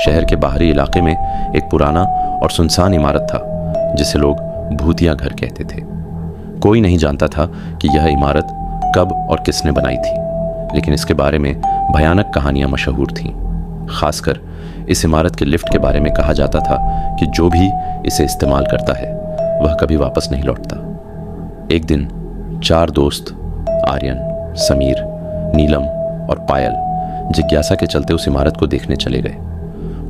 शहर के बाहरी इलाके में एक पुराना और सुनसान इमारत था जिसे लोग भूतिया घर कहते थे। कोई नहीं जानता था कि यह इमारत कब और किसने बनाई थी, लेकिन इसके बारे में भयानक कहानियां मशहूर थीं। खासकर इस इमारत के लिफ्ट के बारे में कहा जाता था कि जो भी इसे इस्तेमाल करता है वह कभी वापस नहीं लौटता। एक दिन 4 दोस्त आर्यन, समीर, नीलम और पायल जिज्ञासा के चलते उस इमारत को देखने चले गए।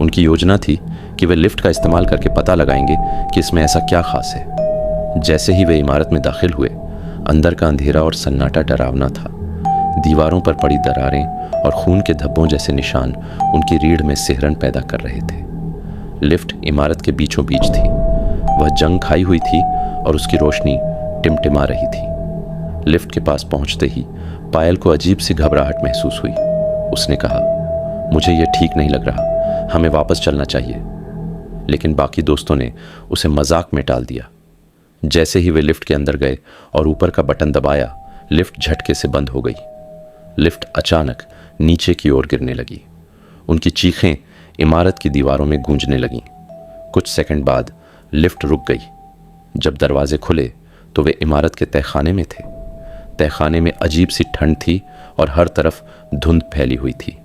उनकी योजना थी कि वे लिफ्ट का इस्तेमाल करके पता लगाएंगे कि इसमें ऐसा क्या खास है। जैसे ही वे इमारत में दाखिल हुए, अंदर का अंधेरा और सन्नाटा डरावना था। दीवारों पर पड़ी दरारें और खून के धब्बों जैसे निशान उनकी रीढ़ में सिहरन पैदा कर रहे थे। लिफ्ट इमारत के बीचों बीच थी। वह जंग खाई हुई थी और उसकी रोशनी टिमटिमा रही थी। लिफ्ट के पास पहुंचते ही पायल को अजीब सी घबराहट महसूस हुई। उसने कहा, मुझे यह ठीक नहीं लग रहा, हमें वापस चलना चाहिए। लेकिन बाकी दोस्तों ने उसे मजाक में टाल दिया। जैसे ही वे लिफ्ट के अंदर गए और ऊपर का बटन दबाया, लिफ्ट झटके से बंद हो गई। लिफ्ट अचानक नीचे की ओर गिरने लगी। उनकी चीखें इमारत की दीवारों में गूंजने लगीं। कुछ सेकंड बाद लिफ्ट रुक गई। जब दरवाजे खुले तो वे इमारत के तहखाने में थे। तहखाने में अजीब सी ठंड थी और हर तरफ धुंध फैली हुई थी।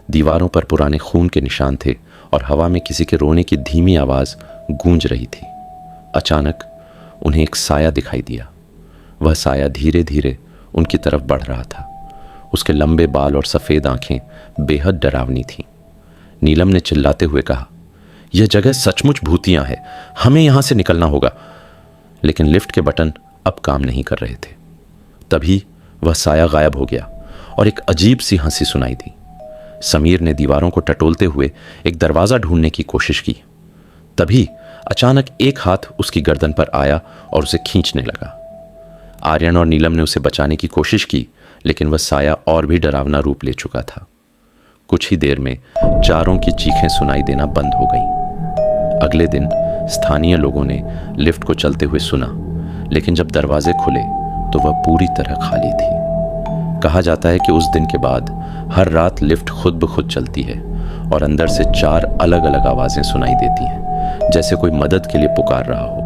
दीवारों पर पुराने खून के निशान थे और हवा में किसी के रोने की धीमी आवाज़ गूंज रही थी। अचानक उन्हें एक साया दिखाई दिया। वह साया धीरे धीरे उनकी तरफ बढ़ रहा था। उसके लंबे बाल और सफ़ेद आंखें बेहद डरावनी थीं। नीलम ने चिल्लाते हुए कहा, यह जगह सचमुच भूतिया है, हमें यहाँ से निकलना होगा। लेकिन लिफ्ट के बटन अब काम नहीं कर रहे थे। तभी वह साया गायब हो गया और एक अजीब सी हंसी सुनाई दी। समीर ने दीवारों को टटोलते हुए एक दरवाज़ा ढूंढने की कोशिश की। तभी अचानक एक हाथ उसकी गर्दन पर आया और उसे खींचने लगा। आर्यन और नीलम ने उसे बचाने की कोशिश की, लेकिन वह साया और भी डरावना रूप ले चुका था। कुछ ही देर में चारों की चीखें सुनाई देना बंद हो गईं। अगले दिन स्थानीय लोगों ने लिफ्ट को चलते हुए सुना, लेकिन जब दरवाजे खुले तो वह पूरी तरह खाली थी। कहा जाता है कि उस दिन के बाद हर रात लिफ्ट खुद ब खुद चलती है और अंदर से 4 अलग अलग आवाज़ें सुनाई देती हैं, जैसे कोई मदद के लिए पुकार रहा हो।